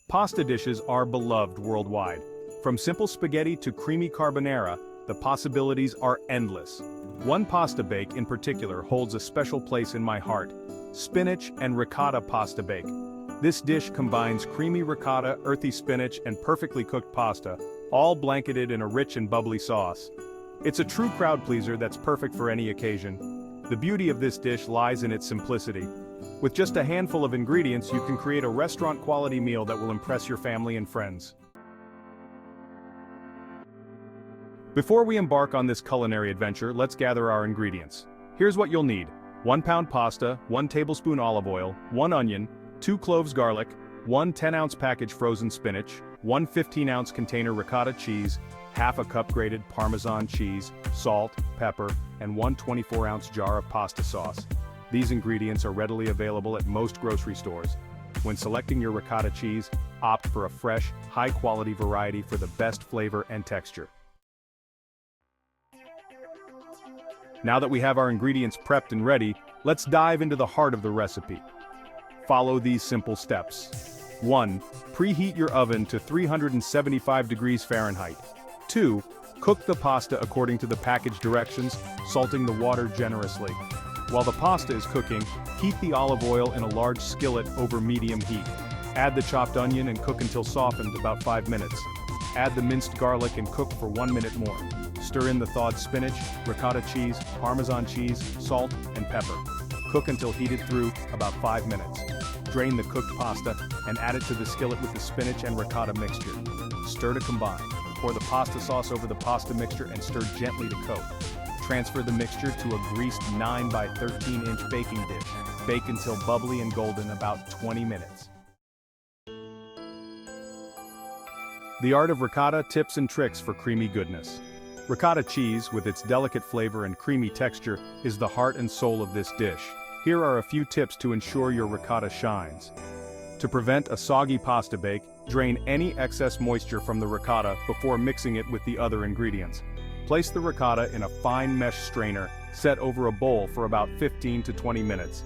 Pasta dishes are beloved worldwide. From simple spaghetti to creamy carbonara, the possibilities are endless. One pasta bake in particular holds a special place in my heart: spinach and ricotta pasta bake. This dish combines creamy ricotta, earthy spinach, and perfectly cooked pasta, all blanketed in a rich and bubbly sauce. It's a true crowd pleaser that's perfect for any occasion. The beauty of this dish lies in its simplicity. With just a handful of ingredients, you can create a restaurant-quality meal that will impress your family and friends. Before we embark on this culinary adventure, let's gather our ingredients. Here's what you'll need: 1 pound pasta, 1 tablespoon olive oil, 1 onion, 2 cloves garlic, 1 10-ounce package frozen spinach, 1 15-ounce container ricotta cheese, half a cup grated Parmesan cheese, salt, pepper, and 1 24-ounce jar of pasta sauce. These ingredients are readily available at most grocery stores. When selecting your ricotta cheese, opt for a fresh, high-quality variety for the best flavor and texture. Now that we have our ingredients prepped and ready, let's dive into the heart of the recipe. Follow these simple steps. 1. Preheat your oven to 375 degrees Fahrenheit. 2. Cook the pasta according to the package directions, salting the water generously. While the pasta is cooking, heat the olive oil in a large skillet over medium heat. Add the chopped onion and cook until softened, about 5 minutes. Add the minced garlic and cook for 1 minute more. Stir in the thawed spinach, ricotta cheese, Parmesan cheese, salt, and pepper. Cook until heated through, about 5 minutes. Drain the cooked pasta and add it to the skillet with the spinach and ricotta mixture. Stir to combine. Pour the pasta sauce over the pasta mixture and stir gently to coat. Transfer the mixture to a greased 9 by 13 inch baking dish. Bake until bubbly and golden, about 20 minutes. The art of ricotta: tips and tricks for creamy goodness. Ricotta cheese, with its delicate flavor and creamy texture, is the heart and soul of this dish. Here are a few tips to ensure your ricotta shines. To prevent a soggy pasta bake, drain any excess moisture from the ricotta before mixing it with the other ingredients. Place the ricotta in a fine mesh strainer, set over a bowl for about 15 to 20 minutes.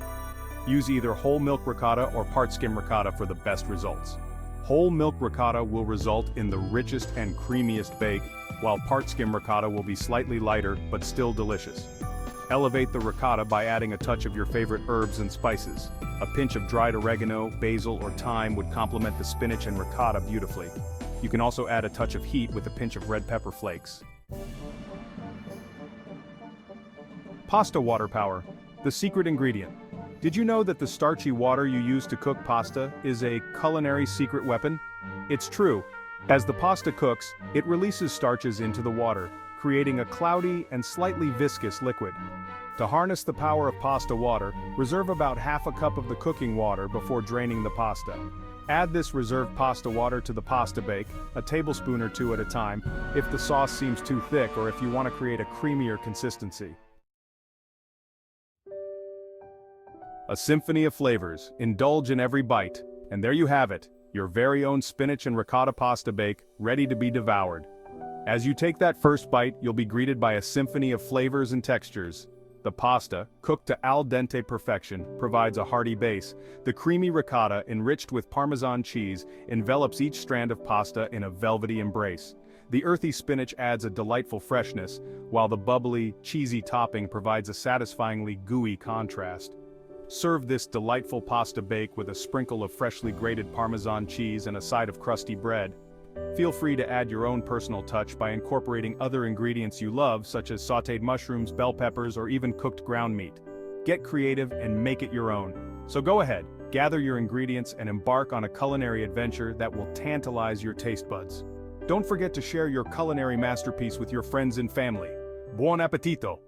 Use either whole milk ricotta or part skim ricotta for the best results. Whole milk ricotta will result in the richest and creamiest bake, while part skim ricotta will be slightly lighter but still delicious. Elevate the ricotta by adding a touch of your favorite herbs and spices. A pinch of dried oregano, basil, or thyme would complement the spinach and ricotta beautifully. You can also add a touch of heat with a pinch of red pepper flakes. Pasta water power, the secret ingredient. Did you know that the starchy water you use to cook pasta is a culinary secret weapon? It's true. As the pasta cooks, it releases starches into the water, creating a cloudy and slightly viscous liquid. To harness the power of pasta water, reserve about half a cup of the cooking water before draining the pasta. Add this reserved pasta water to the pasta bake, a tablespoon or 2 at a time, if the sauce seems too thick or if you want to create a creamier consistency. A symphony of flavors, indulge in every bite, and there you have it, your very own spinach and ricotta pasta bake, ready to be devoured. As you take that first bite, you'll be greeted by a symphony of flavors and textures. The pasta, cooked to al dente perfection, provides a hearty base. The creamy ricotta, enriched with Parmesan cheese, envelops each strand of pasta in a velvety embrace. The earthy spinach adds a delightful freshness, while the bubbly, cheesy topping provides a satisfyingly gooey contrast. Serve this delightful pasta bake with a sprinkle of freshly grated Parmesan cheese and a side of crusty bread. Feel free to add your own personal touch by incorporating other ingredients you love, such as sautéed mushrooms, bell peppers, or even cooked ground meat. Get creative and make it your own. So go ahead, gather your ingredients and embark on a culinary adventure that will tantalize your taste buds. Don't forget to share your culinary masterpiece with your friends and family. Buon appetito!